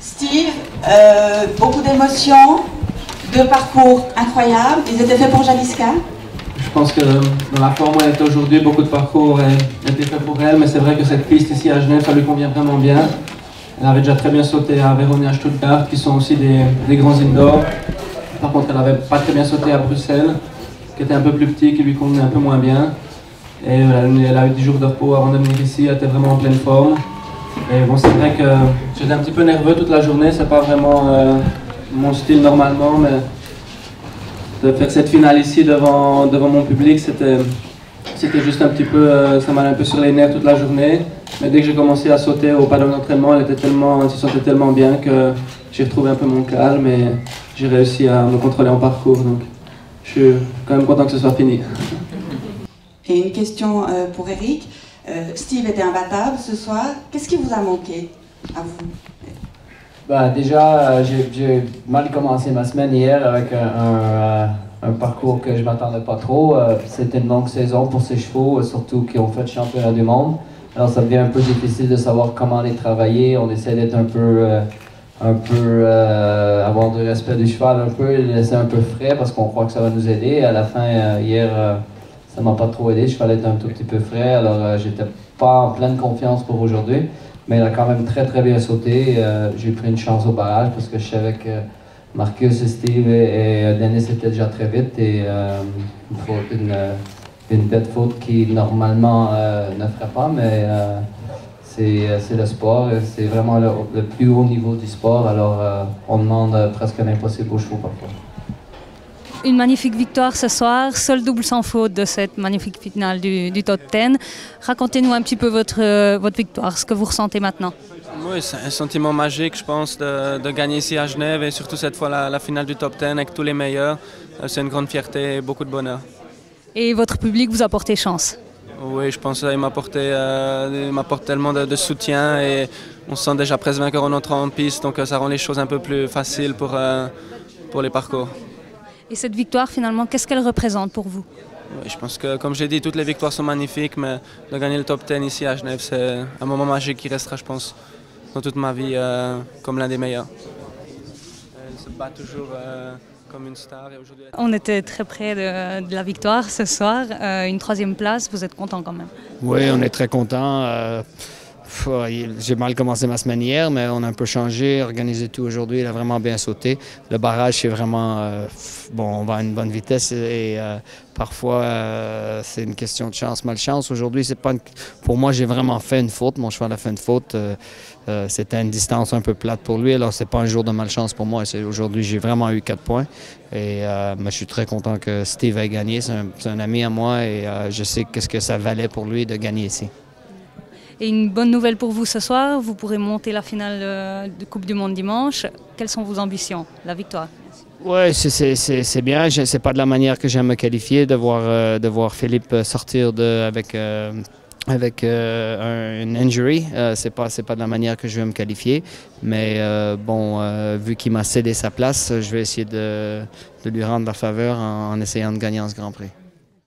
Steve, beaucoup d'émotions, deux parcours incroyables. Ils étaient faits pour Jaliska? Je pense que dans la forme où elle était aujourd'hui, beaucoup de parcours étaient faits pour elle, mais c'est vrai que cette piste ici à Genève, ça lui convient vraiment bien. Elle avait déjà très bien sauté à Vérone et à Stuttgart, qui sont aussi des grands indoors. Par contre, elle n'avait pas très bien sauté à Bruxelles, qui était un peu plus petit, qui lui convenait un peu moins bien. Et elle a eu 10 jours de repos avant de venir ici, elle était vraiment en pleine forme. Et bon, c'est vrai que j'étais un petit peu nerveux toute la journée, c'est pas vraiment mon style normalement, mais de faire cette finale ici devant mon public, c'était juste un petit peu, ça m'a un peu sur les nerfs toute la journée. Mais dès que j'ai commencé à sauter au paddock d'entraînement, elle se sentait tellement bien que j'ai retrouvé un peu mon calme et j'ai réussi à me contrôler en parcours. Donc je suis quand même content que ce soit fini. Et une question pour Eric. Steve était imbattable ce soir. Qu'est-ce qui vous a manqué à vous? Bah, déjà, j'ai mal commencé ma semaine hier avec un parcours que je ne m'attendais pas trop. C'était une longue saison pour ces chevaux, surtout qui ont fait le championnat du monde. Alors ça devient un peu difficile de savoir comment les travailler. On essaie d'être avoir du respect du cheval un peu, et le laisser un peu frais parce qu'on croit que ça va nous aider. À la fin, hier, ça m'a pas trop aidé. Je fallait être un tout petit peu frais, alors j'étais pas en pleine confiance pour aujourd'hui. Mais elle a quand même très bien sauté. J'ai pris une chance au barrage parce que je savais que Marcus, Steve et Dennis étaient déjà très vite et une bête faute qui normalement ne ferait pas, mais c'est le sport, c'est vraiment le plus haut niveau du sport, alors on demande presque l'impossible aux chevaux parfois. Une magnifique victoire ce soir, seul double sans faute de cette magnifique finale du Top 10. Racontez-nous un petit peu votre victoire, ce que vous ressentez maintenant. Oui, c'est un sentiment magique, je pense, de gagner ici à Genève et surtout cette fois la finale du Top 10 avec tous les meilleurs. C'est une grande fierté et beaucoup de bonheur. Et votre public vous a porté chance? Oui, je pense qu'il m'apporte tellement de soutien et on se sent déjà presque vainqueur en entrant en piste, donc ça rend les choses un peu plus faciles pour les parcours. Et cette victoire, finalement, qu'est-ce qu'elle représente pour vous? Oui, je pense que, comme j'ai dit, toutes les victoires sont magnifiques, mais de gagner le Top 10 ici à Genève, c'est un moment magique qui restera, je pense, dans toute ma vie comme l'un des meilleurs. Elle se bat toujours comme une star. Et aujourd'hui... On était très près de la victoire ce soir. Une 3e place, vous êtes content quand même? Oui, on est très content. J'ai mal commencé ma semaine hier, mais on a un peu changé, organisé tout aujourd'hui. Il a vraiment bien sauté. Le barrage, c'est vraiment... on va à une bonne vitesse et parfois, c'est une question de chance, malchance. Aujourd'hui, c'est pas pour moi, j'ai vraiment fait une faute. Mon cheval a fait une faute. C'était une distance un peu plate pour lui. Alors, c'est pas un jour de malchance pour moi. Aujourd'hui, j'ai vraiment eu 4 points. Et je suis très content que Steve ait gagné. C'est un ami à moi et je sais qu'est-ce que ça valait pour lui de gagner ici. Et une bonne nouvelle pour vous ce soir, vous pourrez monter la finale de Coupe du Monde dimanche. Quelles sont vos ambitions? La victoire? Oui, c'est bien. C'est pas de la manière que j'aime me qualifier, de voir Philippe sortir avec une injury. C'est pas de la manière que je vais me qualifier. Mais vu qu'il m'a cédé sa place, je vais essayer de lui rendre la faveur en essayant de gagner en ce Grand Prix.